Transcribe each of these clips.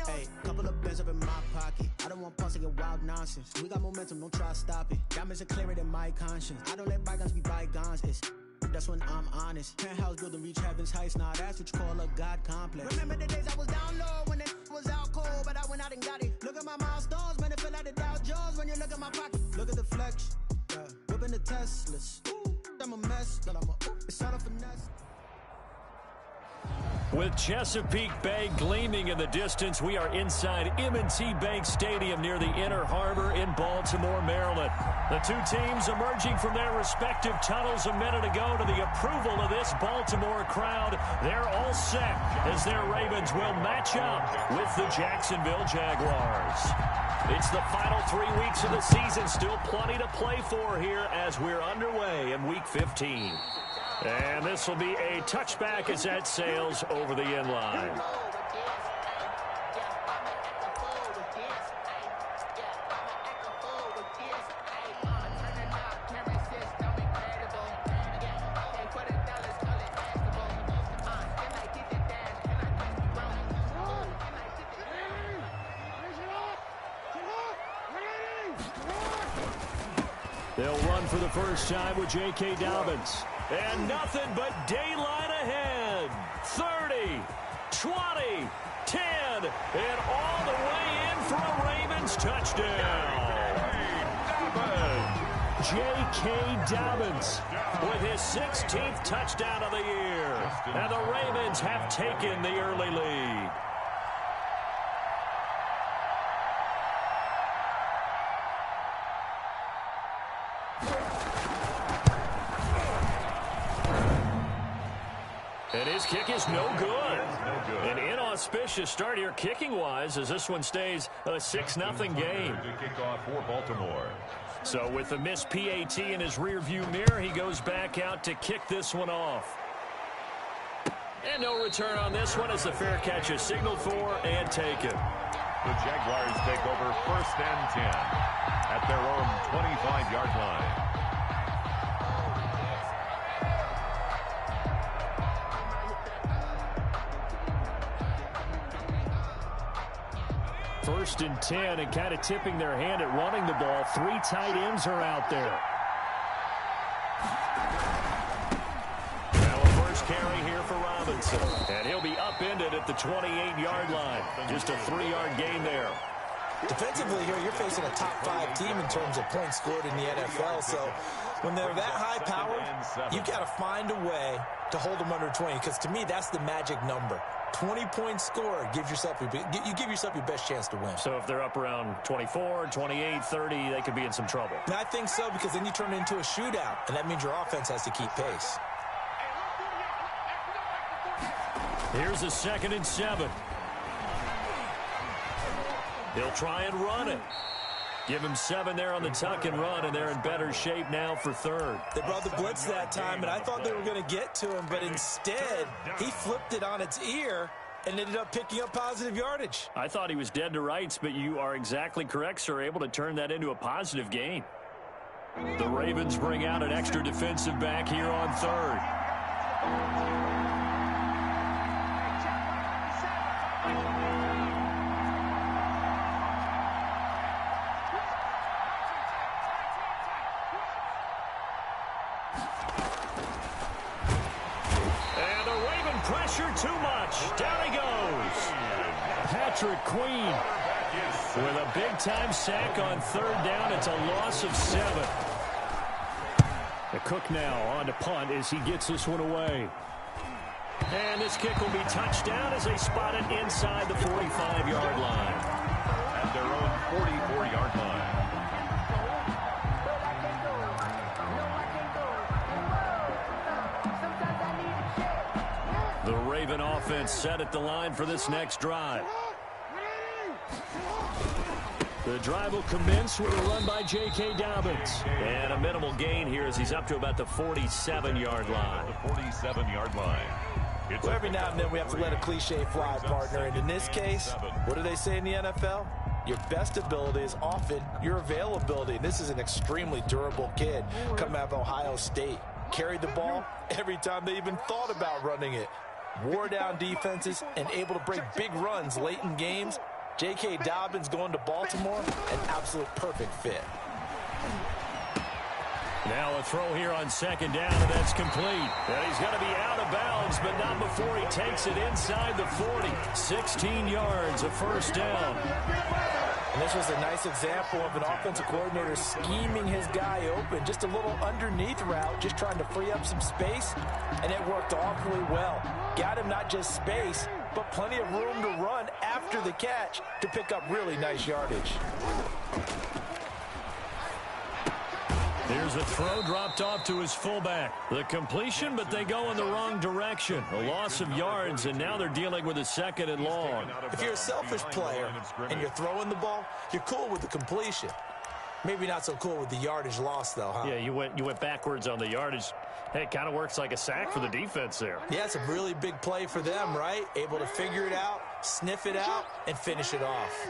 Hey, couple of bands up in my pocket. I don't want pause to get wild nonsense. We got momentum, don't try to stop it. Diamonds are clearer than my conscience. I don't let bygones be bygones. That's when I'm honest. Penthouse building, reach heaven's heights. Nah, that's what you call a God complex. Remember the days I was down low when it was out cold, but I went out and got it. Look at my milestones, man, it feel like the Dow Jones when you look at my pocket. Look at the flex, yeah. Whipping the Teslas. Ooh, I'm a mess, but it's all a finesse. With Chesapeake Bay gleaming in the distance, we are inside M&T Bank Stadium near the Inner Harbor in Baltimore, Maryland. The two teams emerging from their respective tunnels a minute ago to the approval of this Baltimore crowd. They're all set as their Ravens will match up with the Jacksonville Jaguars. It's the final 3 weeks of the season. Still plenty to play for here as we're underway in Week 15. And this will be a touchback as that sails over the end line. They'll run for the first time with J.K. Dobbins. And nothing but daylight ahead. 30, 20, 10, and all the way in for a Ravens touchdown. J.K. Dobbins with his 16th touchdown of the year. And the Ravens have taken the early lead. And his kick is no good. An inauspicious start here kicking-wise as this one stays a 6-0 game. Kickoff for Baltimore. So with the missed PAT in his rearview mirror, he goes back out to kick this one off. And no return on this one as the fair catch is signaled for and taken. The Jaguars take over 1st and 10 at their own 25-yard line. First and 10 and kind of tipping their hand at running the ball. 3 tight ends are out there. Now a first carry here for Robinson. And he'll be upended at the 28-yard line. Just a 3-yard gain there. Defensively here, you're facing a top 5 team in terms of points scored in the NFL. So when they're that high powered, you've got to find a way to hold them under 20. Because to me, that's the magic number. 20 points scored, you give yourself your best chance to win. So if they're up around 24, 28, 30, they could be in some trouble. And I think so, because then you turn it into a shootout, and that means your offense has to keep pace. Here's a 2nd and 7. He'll try and run it. Give him 7 there on the tuck and run, and they're in better shape now for 3rd. They brought the blitz that time, and I thought they were going to get to him, but instead, he flipped it on its ear and ended up picking up positive yardage. I thought he was dead to rights, but you are exactly correct, sir, able to turn that into a positive gain. The Ravens bring out an extra defensive back here on 3rd. Pressure too much. Down he goes. Patrick Queen with a big-time sack on 3rd down. It's a loss of 7. The Cook now on to punt as he gets this one away. And this kick will be touchdown as they spot it inside the 45-yard line. At their own 44-yard line. The Raven offense set at the line for this next drive. The drive will commence with a run by J.K. Dobbins. And a minimal gain here as he's up to about the 47-yard line. The 47-yard line. Well, every now and then we have to let a cliche fly, partner. And in this case, what do they say in the NFL? Your best ability is often your availability. And this is an extremely durable kid coming out of Ohio State. Carried the ball every time they even thought about running it. Wore down defenses and able to break big runs late in games. J.K. Dobbins going to Baltimore, an absolute perfect fit. Now a throw here on second down, and that's complete. And he's going to be out of bounds, but not before he takes it inside the 40. 16 yards, a first down. And this was a nice example of an offensive coordinator scheming his guy open. Just a little underneath route, just trying to free up some space, and it worked awfully well. Got him not just space, but plenty of room to run after the catch to pick up really nice yardage. Here's a throw dropped off to his fullback. The completion, but they go in the wrong direction. A loss of yards, and now they're dealing with a second and long. If you're a selfish player and you're throwing the ball, you're cool with the completion. Maybe not so cool with the yardage loss, though, huh? Yeah, you went backwards on the yardage. Hey, it kind of works like a sack for the defense there. Yeah, it's a really big play for them, right? Able to figure it out, sniff it out, and finish it off.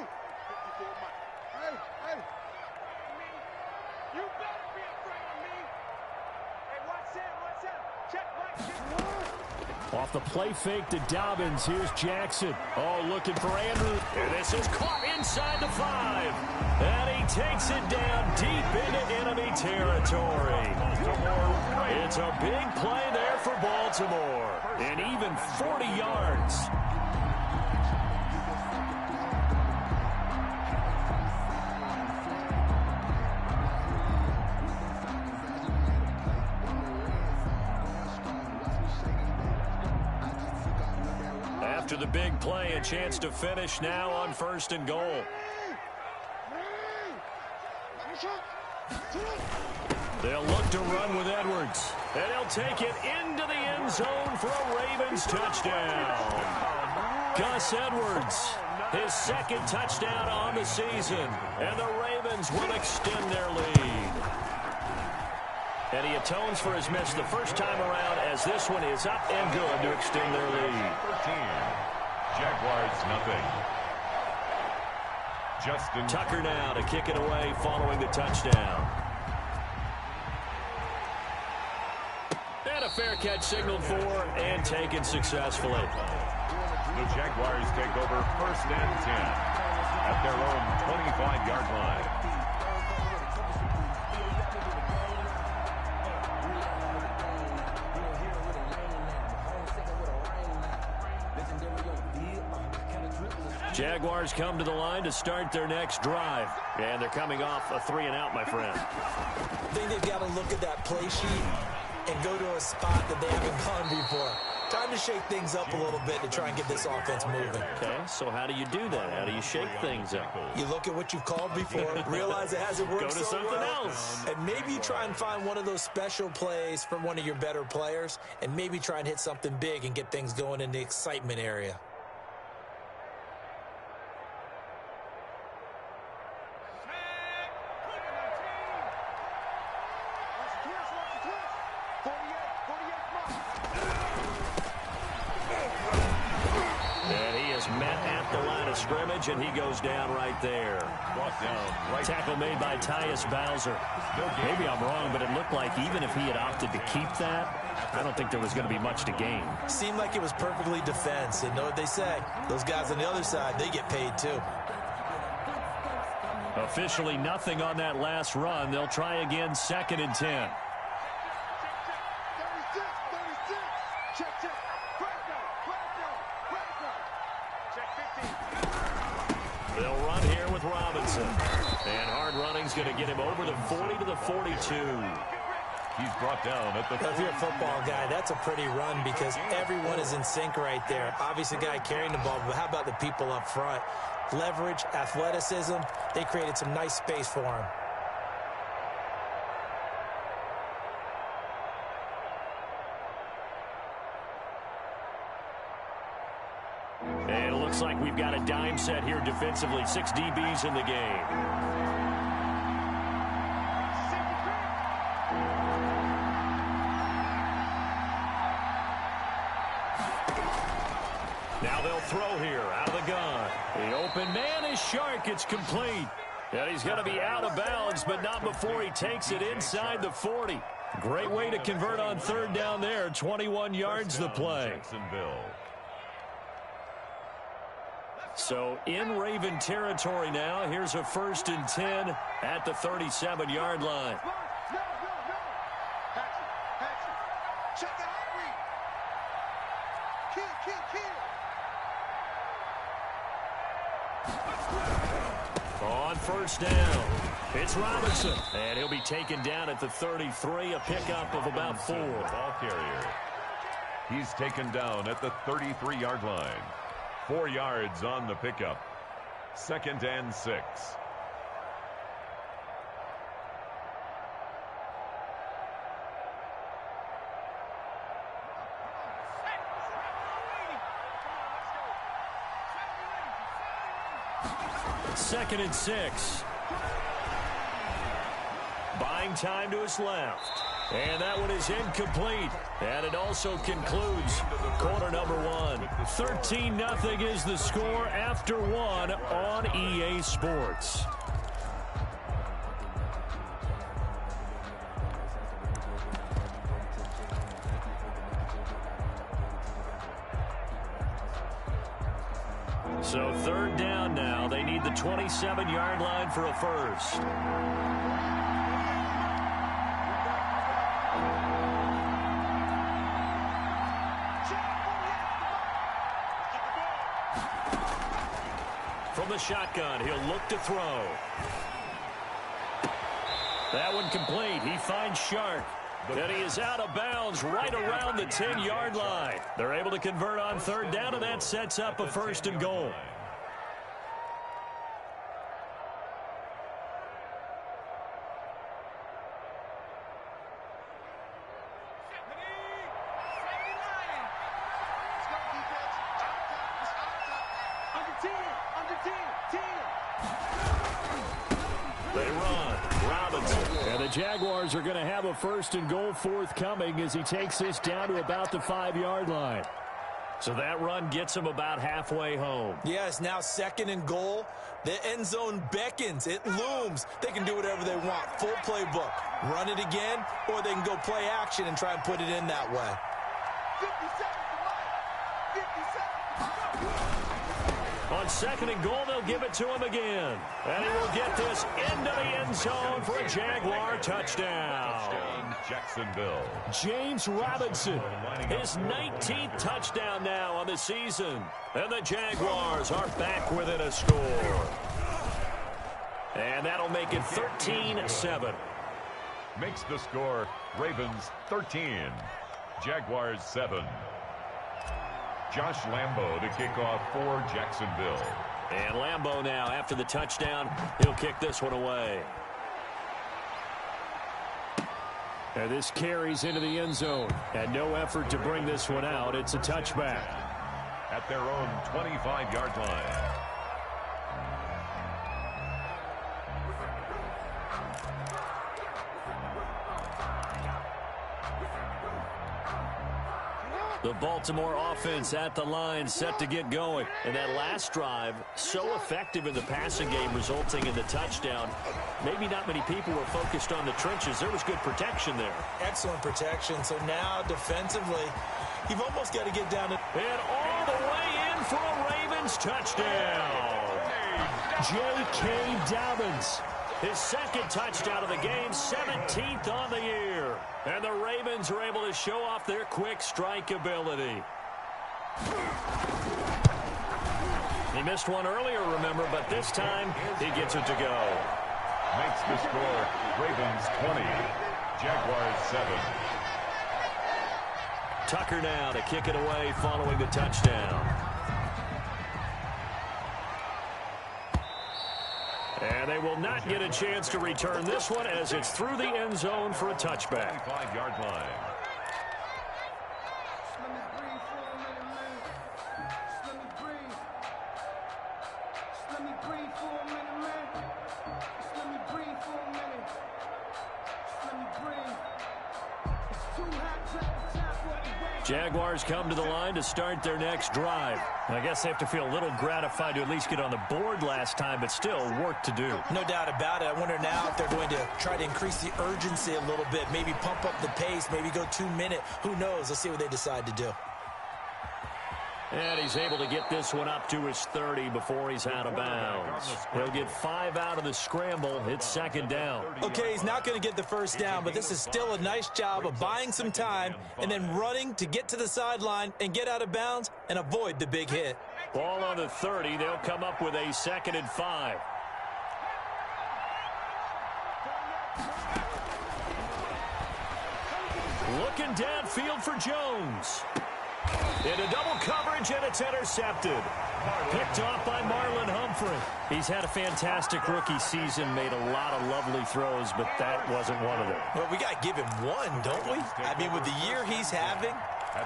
Off the play fake to Dobbins. Here's Jackson. Oh, looking for Andrews. And this is caught inside the 5. And he takes it down deep into enemy territory. It's a big play there for Baltimore. And even 40 yards. After the big play, a chance to finish now on 1st and goal. They'll look to run with Edwards. And he'll take it into the end zone for a Ravens touchdown. Gus Edwards, his second touchdown on the season. And the Ravens will extend their lead. And he atones for his miss the first time around as this one is up and good to extend their lead. 13. Jaguars nothing. Justin Tucker now to kick it away following the touchdown. And a fair catch signaled for and taken successfully. The Jaguars take over 1st and 10 at their own 25-yard line. Jaguars come to the line to start their next drive. And they're coming off a 3-and-out, my friend. I think they've got to look at that play sheet and go to a spot that they haven't gone before. Time to shake things up a little bit to try and get this offense moving. Okay, so how do you do that? How do you shake things up? You look at what you've called before, realize it hasn't worked Go to so something well, else. and maybe you try and find one of those special plays from one of your better players, and maybe try and hit something big and get things going in the excitement area. Scrimmage, and he goes down right there. Tackle made by Tyus Bowser. Maybe I'm wrong, but it looked like even if he had opted to keep that, I don't think there was going to be much to gain. Seemed like it was perfectly defense, and know what they say. Those guys on the other side, they get paid too. Officially nothing on that last run. They'll try again 2nd and 10. They'll run here with Robinson. And hard running's going to get him over the 40 to the 42. He's brought down at the... If you're a football guy, that's a pretty run because everyone is in sync right there. Obviously, the guy carrying the ball, but how about the people up front? Leverage, athleticism, they created some nice space for him. And it looks like we've got a dime set here defensively. 6 DBs in the game. Now they'll throw here out of the gun. The open man is Shark. It's complete. And he's going to be out of bounds, but not before he takes it inside the 40. Great way to convert on 3rd down there. 21 yards the play. So in Raven territory now. Here's a 1st and 10 at the 37-yard line. Check the hot read. Kill. On 1st down, it's Robinson. And he'll be taken down at the 33, a pickup of about 4. Ball carrier. He's taken down at the 33-yard line. 4 yards on the pickup. 2nd and 6. Second and 6. Buying time to his left. And that one is incomplete. And it also concludes quarter number 1. 13-0 is the score after 1 on EA Sports. So 3rd down now. They need the 27-yard line for a first. From the shotgun, he'll look to throw. That one complete. He finds Shark. And he is out of bounds right around the 10-yard line. They're able to convert on 3rd down, and that sets up a 1st and goal. They run. Robinson. And the Jaguars are going to have a 1st and goal forthcoming as he takes this down to about the 5-yard line. So that run gets him about halfway home. Yeah, it's now 2nd and goal. The end zone beckons. It looms. They can do whatever they want. Full playbook. Run it again, or they can go play action and try and put it in that way. 50 seconds to life. 50 seconds. On 2nd and goal, they'll give it to him again. And he will get this into the end zone for a Jaguar touchdown. Jacksonville. James Robinson, his 19th touchdown now on the season. And the Jaguars are back within a score. And that'll make it 13-7. Makes the score Ravens 13. Jaguars 7. Josh Lambo to kick off for Jacksonville. And Lambo now, after the touchdown, he'll kick this one away. And this carries into the end zone. And no effort to bring this one out. It's a touchback. At their own 25-yard line. The Baltimore offense at the line, set to get going. And that last drive, so effective in the passing game, resulting in the touchdown. Maybe not many people were focused on the trenches. There was good protection there. Excellent protection. So now, defensively, you've almost got to get down to... And all the way in for a Ravens touchdown. J.K. Dobbins. His 2nd touchdown of the game, 17th on the year. And the Ravens are able to show off their quick strike ability. He missed one earlier, remember, but this time he gets it to go. Makes the score Ravens 20, Jaguars 7. Tucker now to kick it away following the touchdown. And they will not get a chance to return this one as it's through the end zone for a touchback. 25-yard line. Jaguars come to the line to start their next drive. I guess they have to feel a little gratified to at least get on the board last time, but still work to do. No doubt about it. I wonder now if they're going to try to increase the urgency a little bit, maybe pump up the pace, maybe go 2 minute. Who knows? Let's see what they decide to do. And he's able to get this one up to his 30 before he's out of bounds. He'll get 5 out of the scramble. It's second down. Okay, he's not going to get the first down, but this is still a nice job of buying some time and then running to get to the sideline and get out of bounds and avoid the big hit. Ball on the 30. They'll come up with a 2nd and 5. Looking downfield for Jones. Into double coverage, and it's intercepted. Picked off by Marlon Humphrey. He's had a fantastic rookie season, made a lot of lovely throws, but that wasn't one of them. Well, we got to give him one, don't we? I mean, with the year he's having,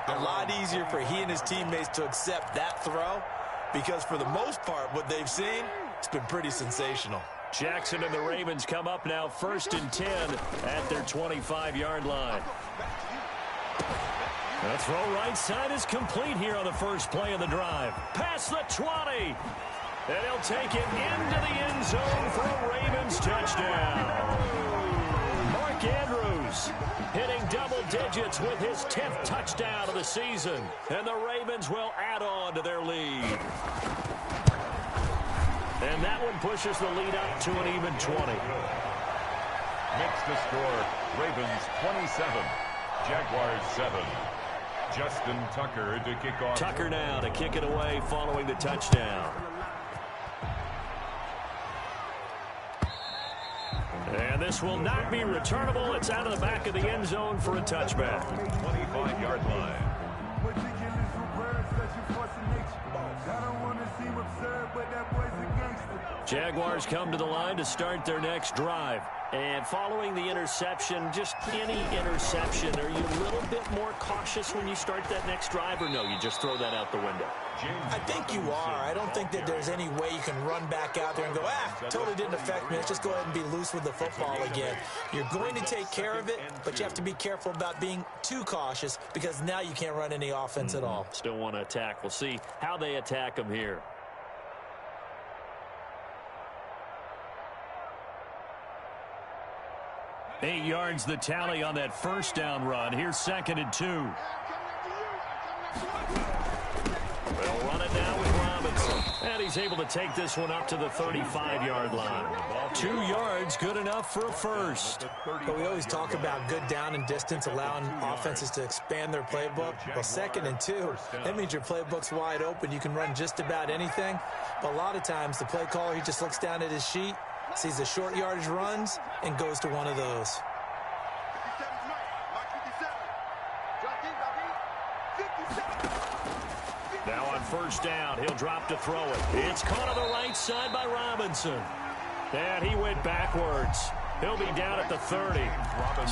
a lot easier for he and his teammates to accept that throw because for the most part, what they've seen, it's been pretty sensational. Jackson and the Ravens come up now 1st and 10 at their 25-yard line. The throw right side is complete here on the first play of the drive. Past the 20. And he'll take it into the end zone for a Ravens touchdown. Mark Andrews hitting double digits with his 10th touchdown of the season. And the Ravens will add on to their lead. And that one pushes the lead up to an even 20. Makes the score Ravens 27, Jaguars 7. Justin Tucker to kick off. Tucker now to kick it away following the touchdown. And this will not be returnable. It's out of the back of the end zone for a touchback. 25-yard line. Jaguars come to the line to start their next drive. And following the interception, just any interception, are you a little bit more cautious when you start that next drive, or no, you just throw that out the window? I think you are. I don't think that there's any way you can run back out there and go, totally didn't affect me. Let's just go ahead and be loose with the football again. You're going to take care of it, but you have to be careful about being too cautious because now you can't run any offense at all. Still want to attack. We'll see how they attack them here. Eight yards the tally on that first down run. Here's 2nd and 2. They'll run it now with Robinson. And he's able to take this one up to the 35-yard line. 2 yards, good enough for a first. But we always talk about good down and distance, allowing offenses to expand their playbook. Well, 2nd and 2, that means your playbook's wide open. You can run just about anything. But a lot of times, the play caller, he just looks down at his sheet, sees the short yardage runs, and goes to one of those. Now on first down, he'll drop to throw it. It's caught on the right side by Robinson. And he went backwards. He'll be down at the 30.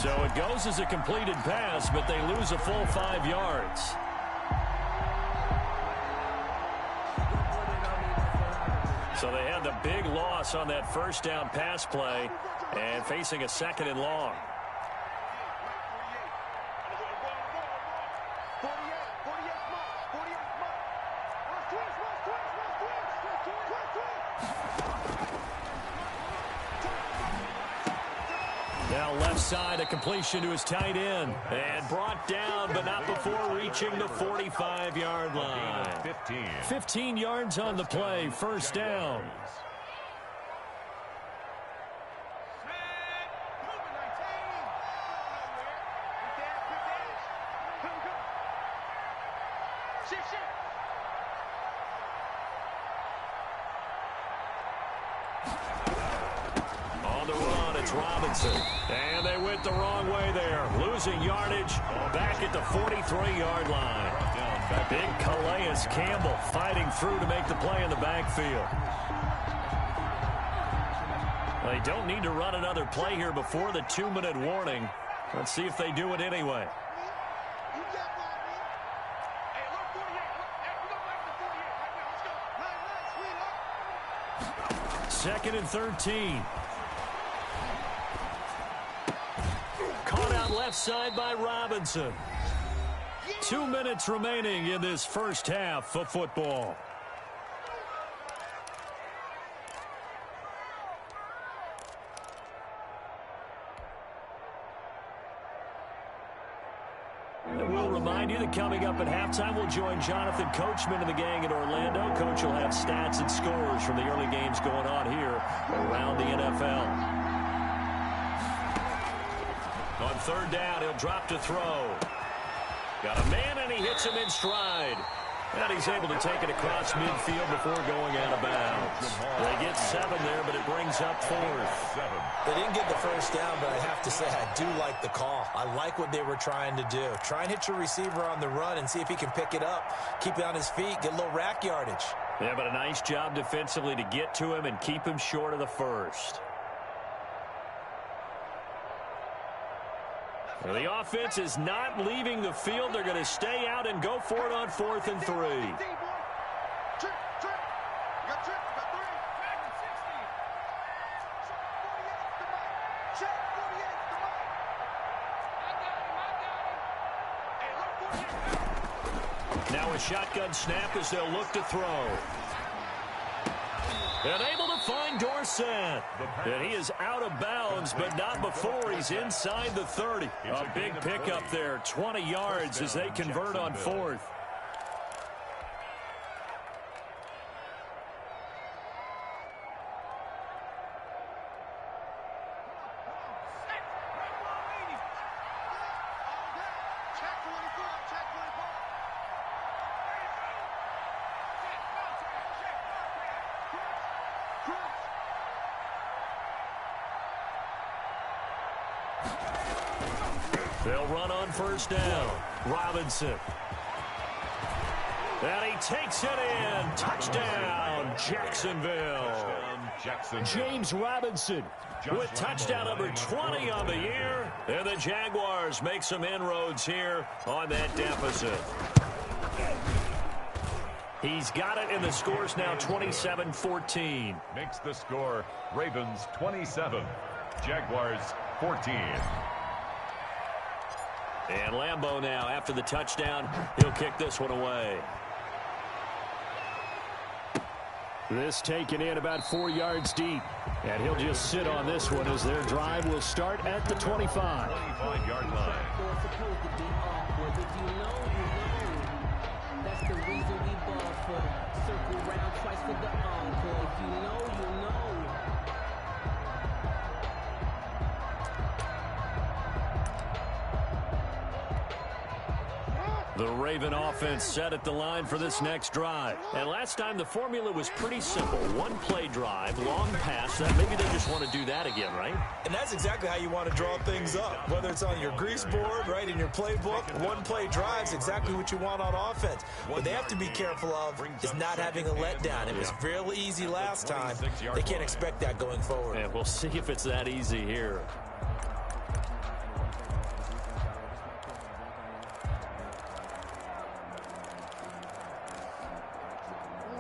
So it goes as a completed pass, but they lose a full 5 yards. So they had the big loss on that first down pass play and facing a 2nd and long. Now left side, a completion to his tight end. And brought down, but not before reaching the 45-yard line. 15 yards on the play, first down. On the run, it's Robinson. And they went the wrong way there. Losing yardage back at the 43-yard line. Big Calais Campbell fighting through to make the play in the backfield. They don't need to run another play here before the 2-minute warning. Let's see if they do it anyway. 2nd and 13. Caught out left side by Robinson. 2 minutes remaining in this first half of football. And we'll remind you that coming up at halftime, we'll join Jonathan Coachman and the gang in Orlando. Coach will have stats and scores from the early games going on here around the NFL. On third down, he'll drop to throw. Got a man, and he hits him in stride. And he's able to take it across midfield before going out of bounds. They get 7 there, but it brings up 4th. They didn't get the first down, but I have to say I do like the call. I like what they were trying to do. Try and hit your receiver on the run and see if he can pick it up. Keep it on his feet, get a little rack yardage. Yeah, but a nice job defensively to get to him and keep him short of the first. Well, the offense is not leaving the field. They're going to stay out and go for it on 4th and 3. Now a shotgun snap as they'll look to throw. And able to find Warz0ne. And he is out of bounds, but not before he's inside the 30. A big pickup there, 20 yards as they convert on 4th. They'll run on first down. Robinson. And he takes it in. Touchdown, Jacksonville. James Robinson with touchdown number 20 on the year. And the Jaguars make some inroads here on that deficit. He's got it, and the score's now 27-14. Makes the score Ravens 27, Jaguars 14. And Lambeau now, after the touchdown, he'll kick this one away. This taken in about 4 yards deep. And he'll just sit on this one as their drive will start at the 25. 25-yard line. That's the reason we ball for. Circle round twice for the encore. If you know, you know. The Raven offense set at the line for this next drive. And last time the formula was pretty simple. One play drive, long pass. Maybe they just want to do that again, right? And that's exactly how you want to draw things up. Whether it's on your grease board, right, in your playbook, one play drive is exactly what you want on offense. What they have to be careful of is not having a letdown. It was fairly easy last time. They can't expect that going forward. And we'll see if it's that easy here.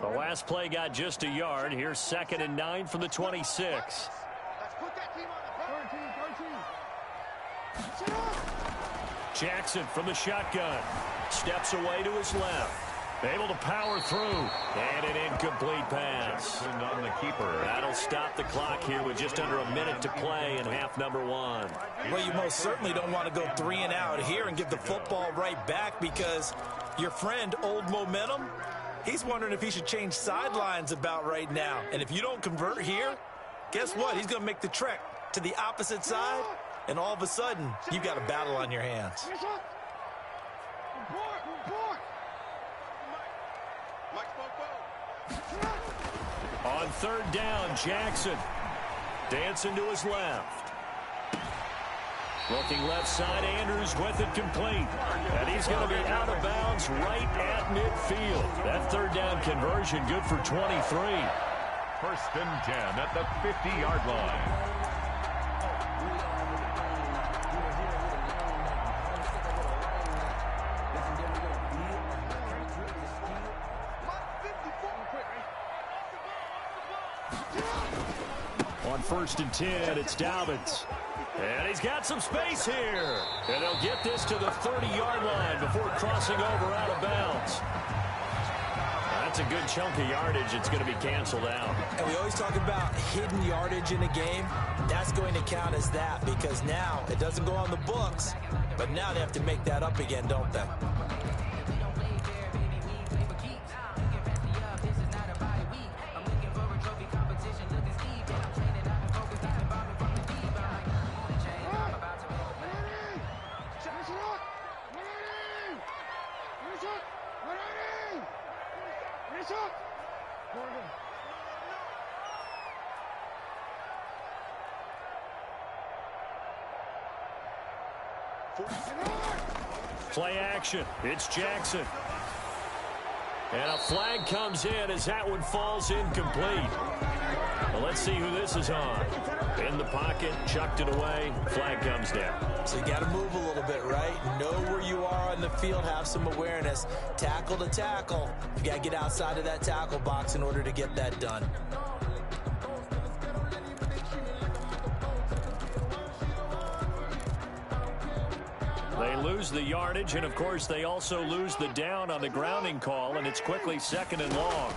The last play got just a yard. Here's 2nd and 9 from the 26. Let's put that team on the 13. Jackson from the shotgun. Steps away to his left. Able to power through. And an incomplete pass. On the keeper. That'll stop the clock here with just under a minute to play in half number 1. Well, you most certainly don't want to go 3 and out here and give the football right back because your friend, Old Momentum, he's wondering if he should change sidelines about right now. And if you don't convert here, guess what? He's going to make the trek to the opposite side, and all of a sudden, you've got a battle on your hands. On third down, Jackson dancing to his left. Looking left side, Andrews with it complete. And he's going to be out of bounds right at midfield. That third down conversion good for 23. 1st and 10 at the 50-yard line. On 1st and 10, it's Dobbins. And he's got some space here. And he'll get this to the 30-yard line before crossing over out of bounds. That's a good chunk of yardage. It's going to be canceled out. And we always talk about hidden yardage in a game. That's going to count as that because now it doesn't go on the books, but now they have to make that up again, don't they? Play action. It's Jackson. And a flag comes in as that one falls incomplete. Well, let's see who this is on. In the pocket, chucked it away, flag comes down. So you got to move a little bit, right? Know where you are on the field, have some awareness. Tackle to tackle. You got to get outside of that tackle box in order to get that done. They lose the yardage, and of course they also lose the down on the grounding call, and it's quickly 2nd and long.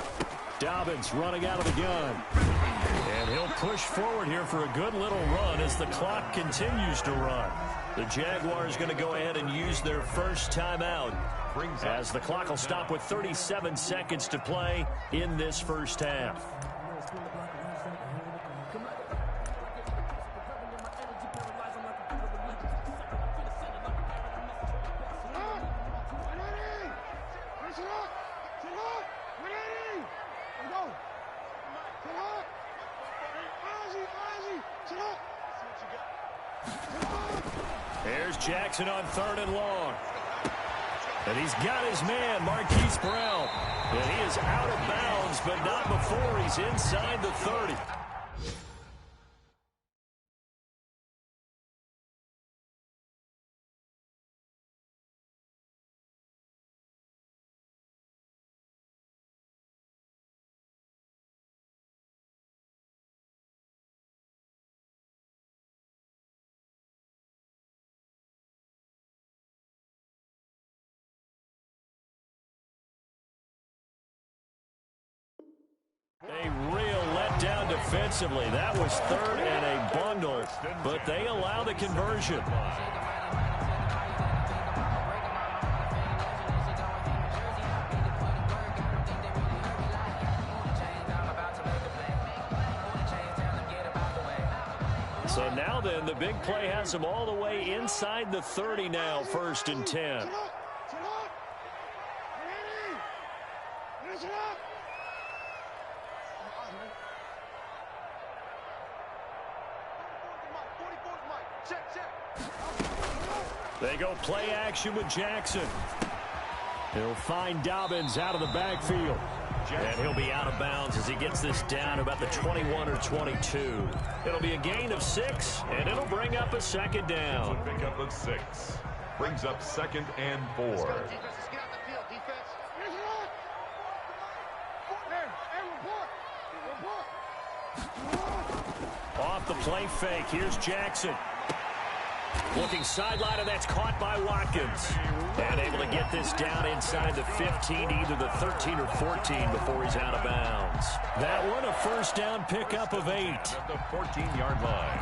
Dobbins running out of the gun. And he'll push forward here for a good little run as the clock continues to run. The Jaguars going to go ahead and use their first timeout as the clock will stop with 37 seconds to play in this first half. Here's Jackson on 3rd and long. And he's got his man, Marquise Brown. And he is out of bounds, but not before he's inside the 30. A real letdown defensively. That was 3rd and a bundle, but they allow the conversion. So now then, the big play has them all the way inside the 30 now, 1st and 10. They go play action with Jackson. He'll find Dobbins out of the backfield. And he'll be out of bounds as he gets this down about the 21 or 22. It'll be a gain of 6, and it'll bring up a 2nd down. Pick up of 6. Brings up 2nd and 4. Off the play fake, here's Jackson. Looking sideline, and that's caught by Watkins. And able to get this down inside the 15, either the 13 or 14 before he's out of bounds. That one a 1st down pickup of 8. At the 14-yard line.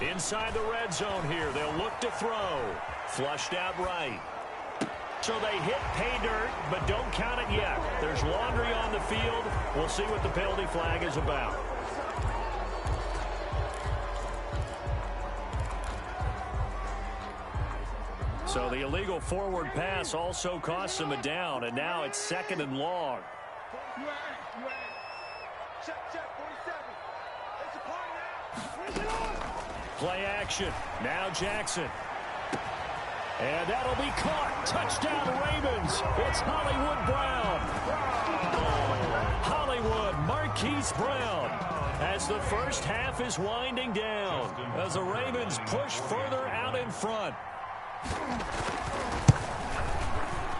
Inside the red zone here, they'll look to throw. Flushed out right. So they hit pay dirt, but don't count it yet. There's laundry on the field. We'll see what the penalty flag is about. So the illegal forward pass also costs him a down, and now it's 2nd and long. Play action. Now Jackson. And that'll be caught. Touchdown Ravens. It's Hollywood Brown. Hollywood, Marquise Brown. As the first half is winding down. As the Ravens push further out in front.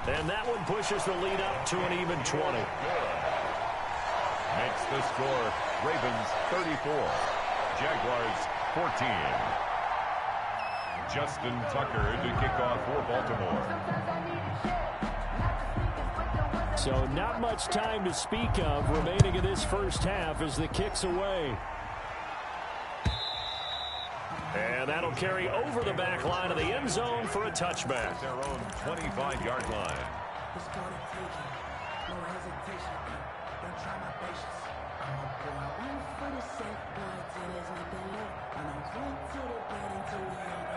And that one pushes the lead up to an even 20. Makes the score Ravens 34. Jaguars 14. Justin Tucker to kick off for Baltimore. So not much time to speak of remaining in this first half as the kick's away. And that'll carry over the back line of the end zone for a touchback. Their own 25-yard line.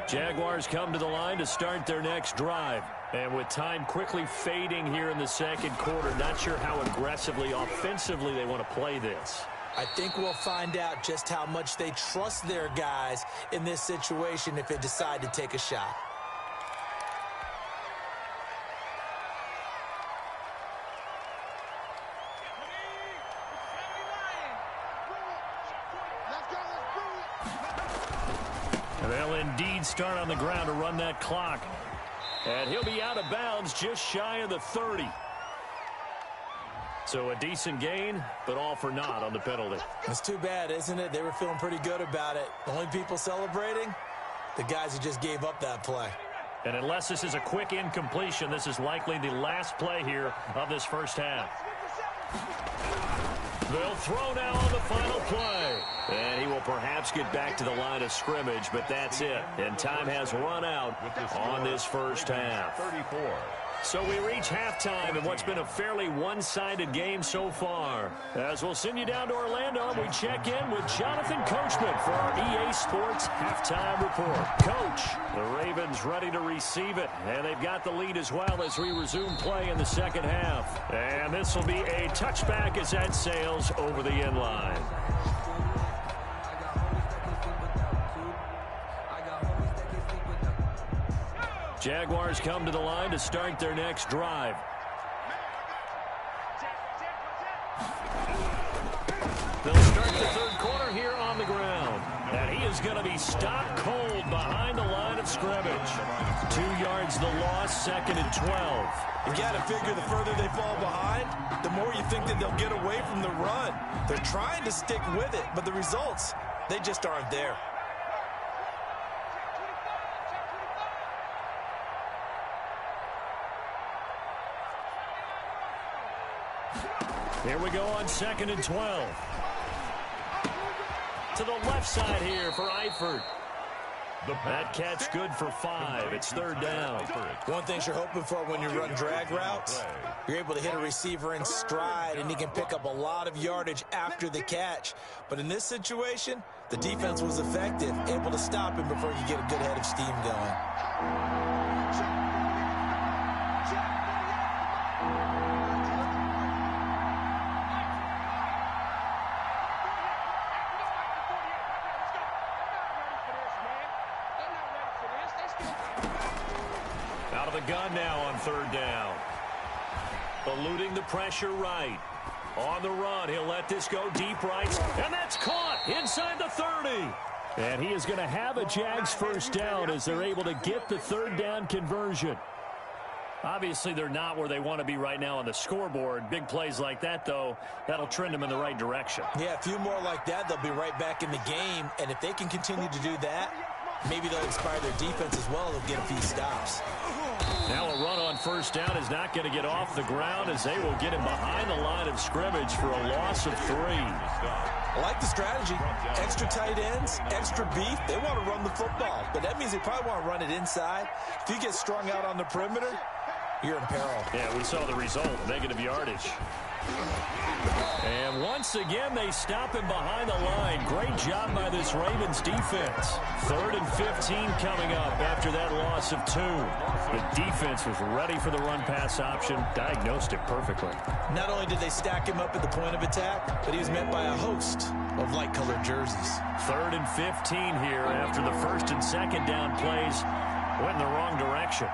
Jaguars come to the line to start their next drive. And with time quickly fading here in the second quarter, not sure how aggressively, offensively they want to play this. I think we'll find out just how much they trust their guys in this situation if they decide to take a shot. They'll indeed start on the ground to run that clock. And he'll be out of bounds just shy of the 30. So a decent gain, but all for naught on the penalty. It's too bad, isn't it? They were feeling pretty good about it. The only people celebrating, the guys who just gave up that play. And unless this is a quick incompletion, this is likely the last play here of this first half. They'll throw now on the final play. And he will perhaps get back to the line of scrimmage, but that's it. And time has run out on this first half. 34. So we reach halftime in what's been a fairly one-sided game so far. As we'll send you down to Orlando, we check in with Jonathan Coachman for our EA Sports Halftime Report. Coach, the Ravens ready to receive it, and they've got the lead as well as we resume play in the second half. And this will be a touchback as that sails over the end line. Jaguars come to the line to start their next drive. They'll start the third quarter here on the ground. And he is going to be stopped cold behind the line of scrimmage. 2 yards the loss, 2nd and 12. You got to figure the further they fall behind, the more you think that they'll get away from the run. They're trying to stick with it, but the results, they just aren't there. Here we go on 2nd and 12. To the left side here for Eifert. That catch good for 5. It's 3rd down. One thing you're hoping for when you run drag routes, you're able to hit a receiver in stride, and he can pick up a lot of yardage after the catch. But in this situation, the defense was effective, able to stop him before he could get a good head of steam going. Out of the gun now on 3rd down. Eluding the pressure right. On the run, he'll let this go deep right. And that's caught inside the 30. And he is going to have a Jags first down as they're able to get the 3rd down conversion. Obviously, they're not where they want to be right now on the scoreboard. Big plays like that, though, that'll trend them in the right direction. Yeah, a few more like that, they'll be right back in the game. And if they can continue to do that, maybe they'll inspire their defense as well. They'll get a few stops. Now a run on 1st down is not going to get off the ground as they will get him behind the line of scrimmage for a loss of 3. I like the strategy. Extra tight ends, extra beef. They want to run the football, but that means they probably want to run it inside. If you get strung out on the perimeter, you're in peril. Yeah, we saw the result, negative yardage. And once again, they stop him behind the line. Great job by this Ravens defense. 3rd and 15 coming up after that loss of 2. The defense was ready for the run-pass option, diagnosed it perfectly. Not only did they stack him up at the point of attack, but he was met by a host of light-colored jerseys. 3rd and 15 here after the 1st and 2nd down plays went in the wrong direction.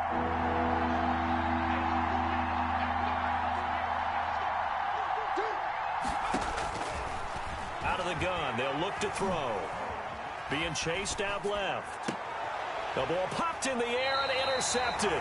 Out of the gun, they'll look to throw. Being chased out left. The ball popped in the air and intercepted.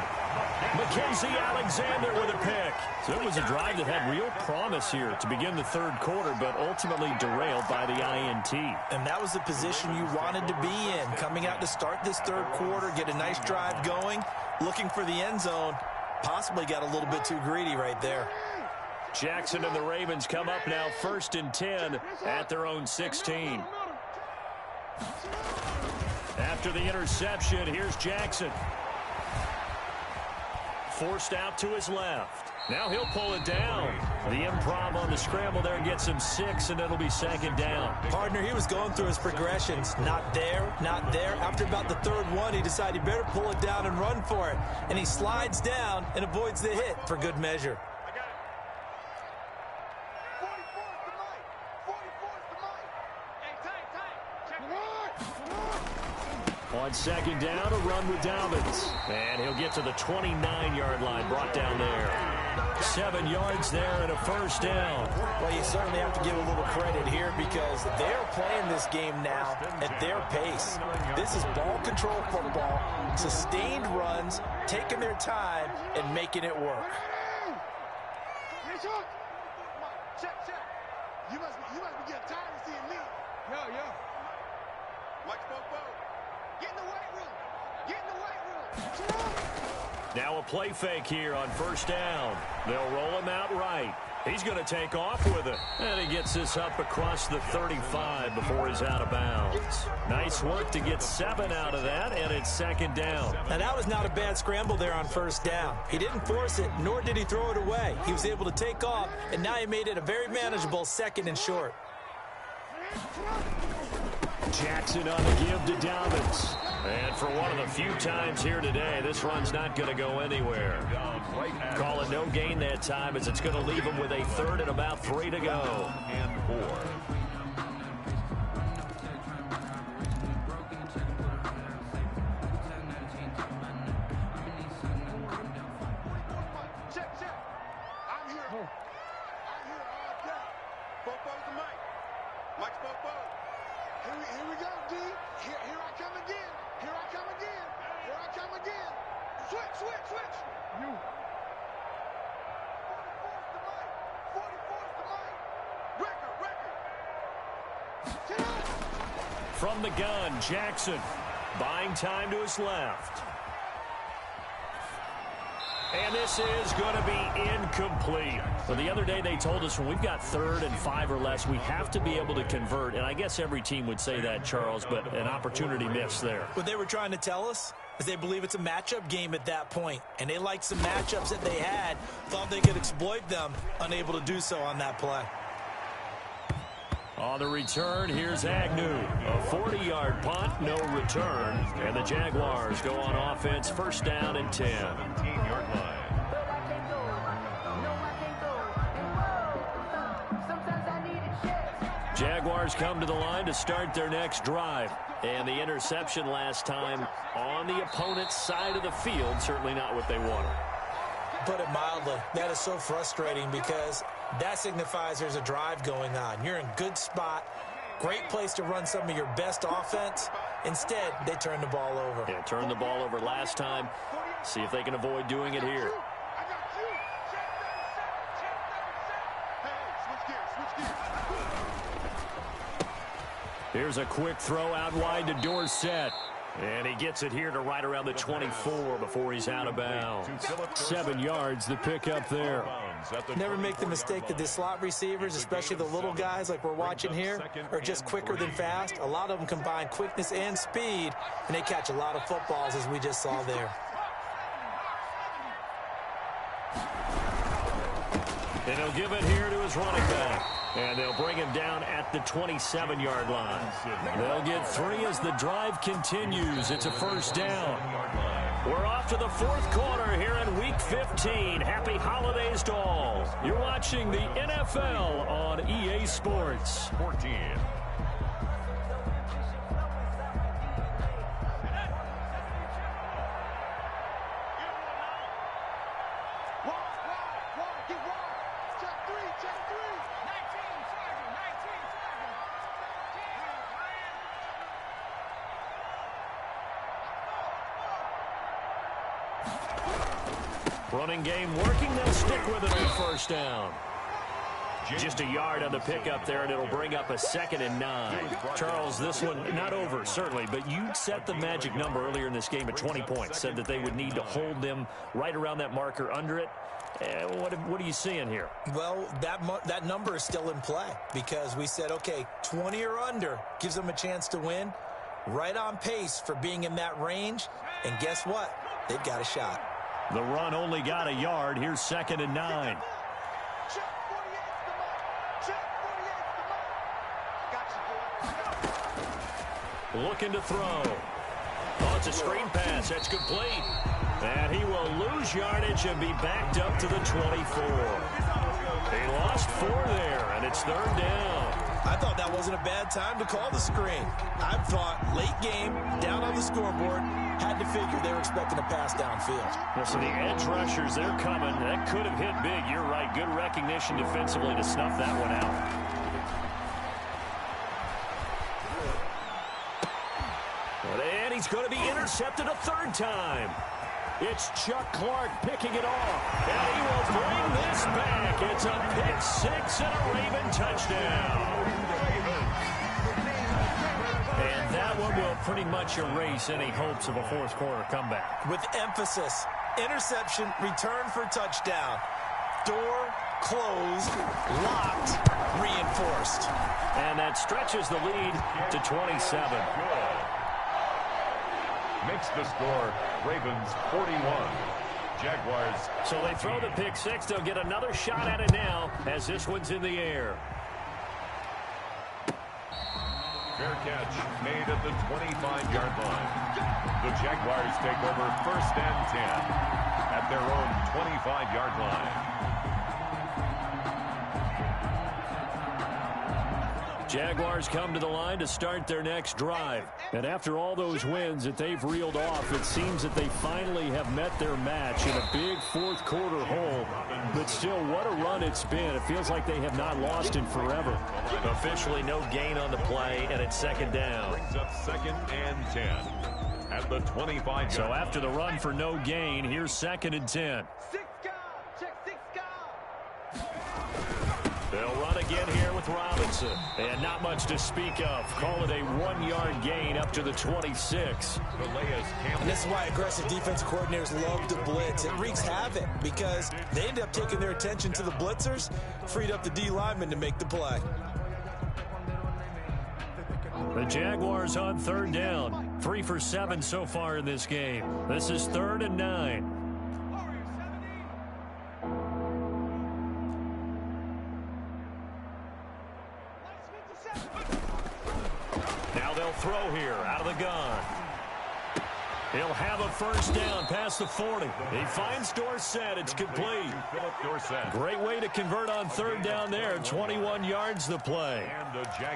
Mackenzie Alexander with a pick. So it was a drive that had real promise here to begin the 3rd quarter, but ultimately derailed by the INT. And that was the position you wanted to be in. Coming out to start this 3rd quarter, get a nice drive going, looking for the end zone. Possibly got a little bit too greedy right there. Jackson and the Ravens come up now 1st and 10 at their own 16. After the interception, here's Jackson. Forced out to his left. Now he'll pull it down. The improv on the scramble there gets him 6, and it'll be 2nd down. Partner, he was going through his progressions. Not there, not there. After about the 3rd one, he decided he better pull it down and run for it. And he slides down and avoids the hit for good measure. I got it. 44's the mic. 44's the mic. Hey, tight. Check. On 2nd down, a run with Dalvins. And he'll get to the 29-yard line, brought down there. 7 yards there and a 1st down. Well, you certainly have to give a little credit here because they're playing this game now at their pace. This is ball control football, sustained runs, taking their time and making it work. Check. You must be getting tired of seeing me. Yo. Mike Bobo. Get in the weight room. Get in the weight room. Now a play fake here on 1st down. They'll roll him out right. He's going to take off with it. And he gets this up across the 35 before he's out of bounds. Nice work to get 7 out of that, and it's 2nd down. Now, that was not a bad scramble there on 1st down. He didn't force it, nor did he throw it away. He was able to take off, and now he made it a very manageable 2nd and short. Jackson on the give to Dalvins. And for one of the few times here today, this run's not going to go anywhere. Call it no gain that time as it's going to leave him with a 3rd and about 3 to go. And 4. Check. I'm here all day. Bobo's the mic. Mike's Bobo. Here we go, D. Here I come again. Here I come again. Switch. You. 44's the mic. Record. From the gun, Jackson buying time to his left. And this is going to be incomplete. Well, the other day they told us when we've got 3rd and 5 or less, we have to be able to convert. And I guess every team would say that, Charles, but an opportunity missed there. What they were trying to tell us is they believe it's a matchup game at that point. And they liked some matchups that they had, thought they could exploit them, unable to do so on that play. On the return, here's Agnew. A 40-yard punt, no return. And the Jaguars go on offense, 1st down and 10. 17-yard line. Jaguars come to the line to start their next drive. And the interception last time on the opponent's side of the field, certainly not what they wanted. Put it mildly, that is so frustrating because that signifies there's a drive going on. You're in good spot, great place to run some of your best offense. Instead, they turn the ball over. Yeah, turned the ball over last time. See if they can avoid doing it here. Here's a quick throw out wide to Dorsett. And he gets it here to right around the 24 before he's out of bounds. 7 yards, the pickup there. Never make the mistake that the slot receivers, especially the little guys like we're watching here, are just quicker than fast. A lot of them combine quickness and speed, and they catch a lot of footballs, as we just saw there. And he'll give it here to his running back. And they'll bring him down at the 27-yard line. They'll get 3 as the drive continues. It's a 1st down. We're off to the 4th quarter here in Week 15. Happy holidays to all. You're watching the NFL on EA Sports. 14. Running game working. They'll stick with it on 1st down. Just a yard on the pickup there, and it'll bring up a 2nd and 9. Charles, this one not over, certainly, but you set the magic number earlier in this game at 20 points, said that they would need to hold them right around that marker under it. What are you seeing here? Well, that number is still in play because we said, okay, 20 or under gives them a chance to win. Right on pace for being in that range, and guess what? They've got a shot. The run only got a yard. Here's 2nd and 9. Looking to throw. Oh, it's a screen pass. That's complete. And he will lose yardage and be backed up to the 24. He lost 4 there, and it's 3rd down. I thought that wasn't a bad time to call the screen. I thought late game, down on the scoreboard, had to figure they were expecting a pass downfield. Well, so the edge rushers, they're coming. That could have hit big. You're right. Good recognition defensively to snuff that one out. And he's going to be intercepted a 3rd time. It's Chuck Clark picking it off. And he will bring this back. It's a pick 6 and a Raven touchdown. And that one will pretty much erase any hopes of a 4th quarter comeback. With emphasis, interception, return for touchdown. Door closed, locked, reinforced. And that stretches the lead to 27. Makes the score Ravens 41. Jaguars. So they throw the pick 6. They'll get another shot at it now as this one's in the air. Fair catch made at the 25-yard line. The Jaguars take over 1st and 10 at their own 25-yard line. Jaguars come to the line to start their next drive. And after all those wins that they've reeled off, it seems that they finally have met their match in a big 4th quarter hole. But still, what a run it's been. It feels like they have not lost in forever. Officially no gain on the play, and it's 2nd down. Brings up 2nd and 10 at the 25-yard. So after the run for no gain, here's 2nd and 10. They'll run again here with Robinson. And not much to speak of. Call it a 1-yard gain up to the 26. And this is why aggressive defense coordinators love to blitz. It wreaks havoc because they end up taking their attention to the blitzers, freed up the D lineman to make the play. The Jaguars on 3rd down. 3 for 7 so far in this game. This is 3rd and 9. Now they'll throw here out of the gun. He'll have a 1st down past the 40. He finds Dorsett. It's complete. Great way to convert on 3rd down there. 21 yards the play.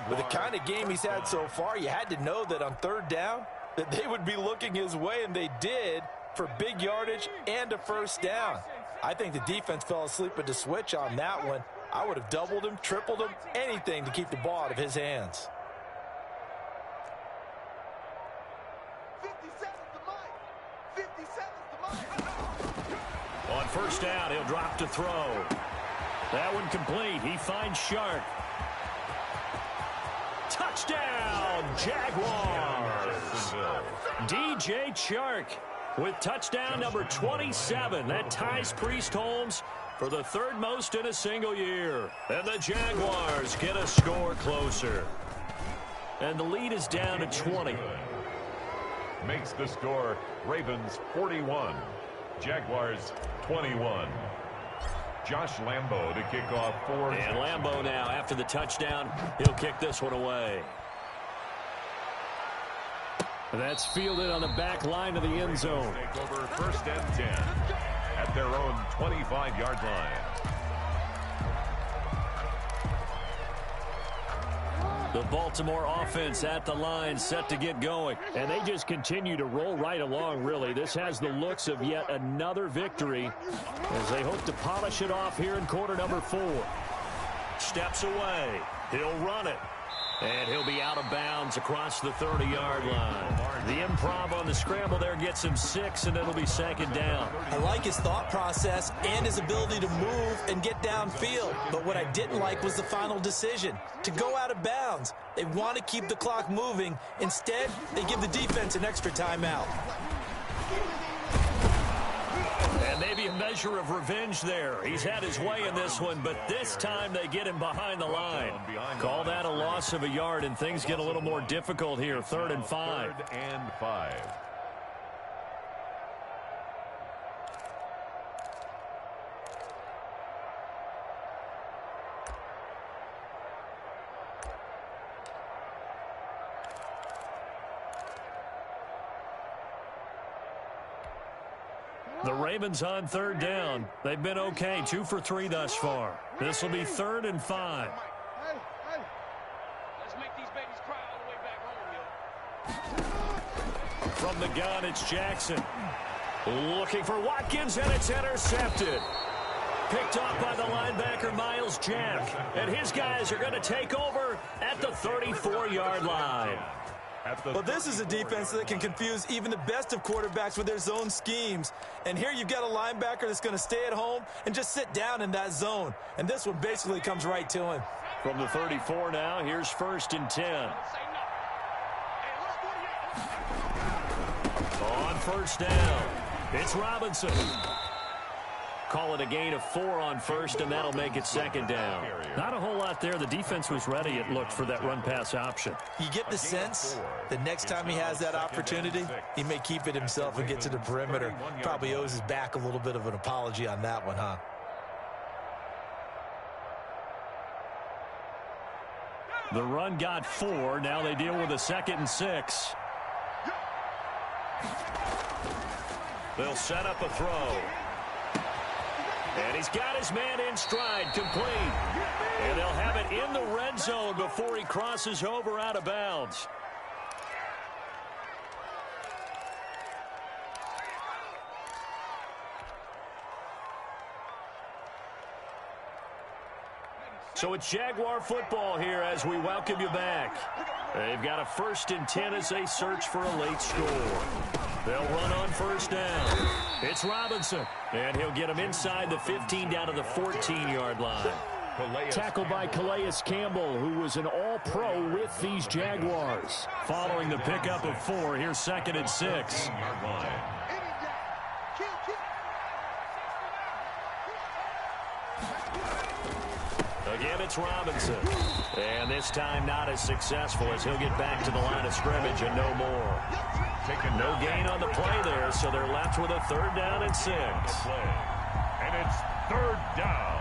With the kind of game he's had so far, you had to know that on 3rd down that they would be looking his way, and they did, for big yardage and a 1st down. I think the defense fell asleep at the switch on that one. I would have doubled him, tripled him, anything to keep the ball out of his hands. On 1st down, he'll drop to throw. That one complete. He finds Shark. Touchdown, Jaguars! DJ Chark with touchdown number 27. That ties Priest Holmes for the 3rd most in a single year. And the Jaguars get a score closer. And the lead is down to 20. Makes the score Ravens 41. Jaguars 21. Josh Lambo to kick off 4. And Lambo now, after the touchdown, he'll kick this one away. That's fielded on the back line of the end zone. Take over 1st and 10 at their own 25-yard line. The Baltimore offense at the line, set to get going. And they just continue to roll right along, really. This has the looks of yet another victory as they hope to polish it off here in quarter number 4. Steps away. He'll run it. And he'll be out of bounds across the 30-yard line. The improv on the scramble there gets him 6, and it'll be 2nd down. I like his thought process and his ability to move and get downfield. But what I didn't like was the final decision, to go out of bounds. They want to keep the clock moving. Instead, they give the defense an extra timeout. And maybe a measure of revenge there. He's had his way in this one, but this time they get him behind the line. Call that a loss of a yard, and things get a little more difficult here. 3rd and 5. 3rd and 5. The Ravens on third down. They've been okay, 2 for 3 thus far. This will be 3rd and 5. Let's make these babies cry all the way back home, yo. From the gun, it's Jackson. Looking for Watkins, and it's intercepted. Picked off by the linebacker, Miles Jack. And his guys are going to take over at the 34-yard line. Well, this is a defense that can confuse even the best of quarterbacks with their zone schemes. And here you've got a linebacker that's going to stay at home and just sit down in that zone. And this one basically comes right to him. From the 34 now, here's 1st and 10. On 1st down, it's Robinson. Call it a gain of 4 on 1st, and that'll make it 2nd down. Not a whole lot there. The defense was ready, it looked, for that run-pass option. You get the sense the next time he has that opportunity, he may keep it himself and get to the perimeter. Probably owes his back a little bit of an apology on that one, huh? The run got 4. Now they deal with a 2nd and 6. They'll set up a throw. And he's got his man in stride, complete. And they'll have it in the red zone before he crosses over out of bounds. So it's Jaguar football here as we welcome you back. They've got a 1st and 10 as they search for a late score. They'll run on 1st down. It's Robinson, and he'll get him inside the 15 down to the 14-yard line. Tackled by Calais Campbell, who was an all-pro with these Jaguars. Following the pickup of 4, here's 2nd and 6. Again, it's Robinson. And this time not as successful as he'll get back to the line of scrimmage and no more. No gain on the play there, so they're left with a 3rd down and 6. And it's 3rd down.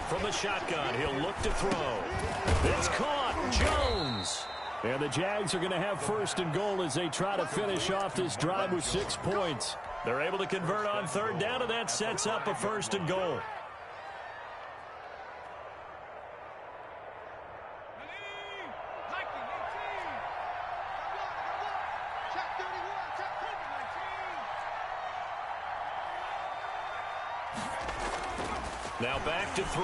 From the shotgun, he'll look to throw. It's caught. Jones. And the Jags are going to have 1st and goal as they try to finish off this drive with 6 points. They're able to convert on 3rd down, and that sets up a 1st and goal. Now back to throw.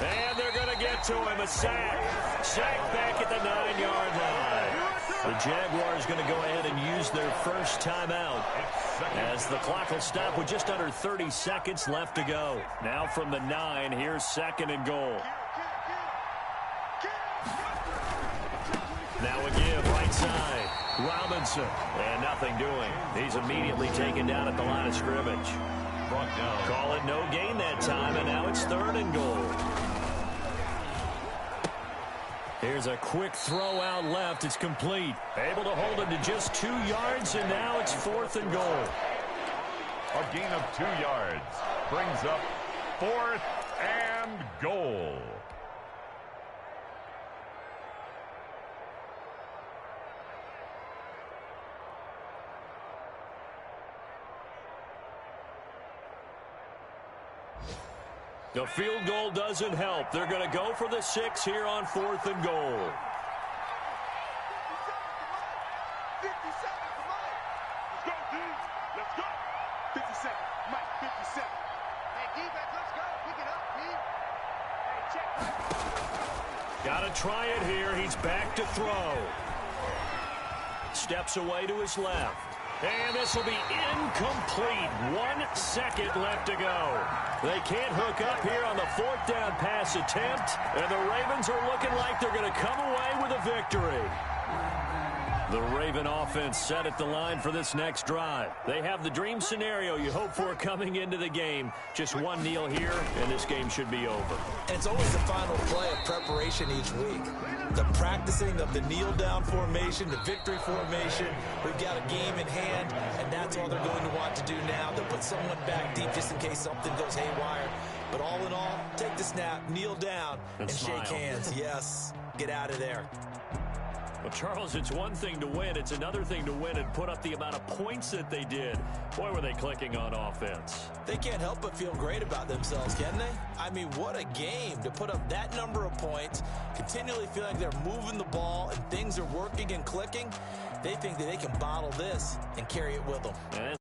And they're going to get to him. A sack. Sack back at the 9-yard line. The Jaguars going to go ahead and use their first timeout as the clock will stop with just under 30 seconds left to go. Now from the 9, here's 2nd and goal. Now again, right side. Robinson, and nothing doing. He's immediately taken down at the line of scrimmage. Call it no gain that time, and now it's 3rd and goal. Here's a quick throw out left. It's complete. Able to hold it to just 2 yards, and now it's 4th and goal. A gain of 2 yards brings up 4th and goal. The field goal doesn't help. They're going to go for the 6 here on 4th and goal. 50 seconds, Mike. Let's go, D. Let's go. 50 seconds, Mike. 50 seconds. Hey, defense, let's go. Pick it up, D. Hey, check. Got to try it here. He's back to throw. Steps away to his left. And this will be incomplete. 1 second left to go. They can't hook up here on the 4th down pass attempt. And the Ravens are looking like they're going to come away with a victory. The Raven offense set at the line for this next drive. They have the dream scenario you hope for coming into the game. Just one kneel here, and this game should be over. And it's always the final play of preparation each week. The practicing of the kneel-down formation, the victory formation. We've got a game in hand, and that's all they're going to want to do now. They'll put someone back deep just in case something goes haywire. But all in all, take the snap, kneel down, and shake hands. Yes, get out of there. Well, Charles, it's one thing to win. It's another thing to win and put up the amount of points that they did. Boy, were they clicking on offense. They can't help but feel great about themselves, can they? I mean, what a game to put up that number of points, continually feel like they're moving the ball and things are working and clicking. They think that they can bottle this and carry it with them.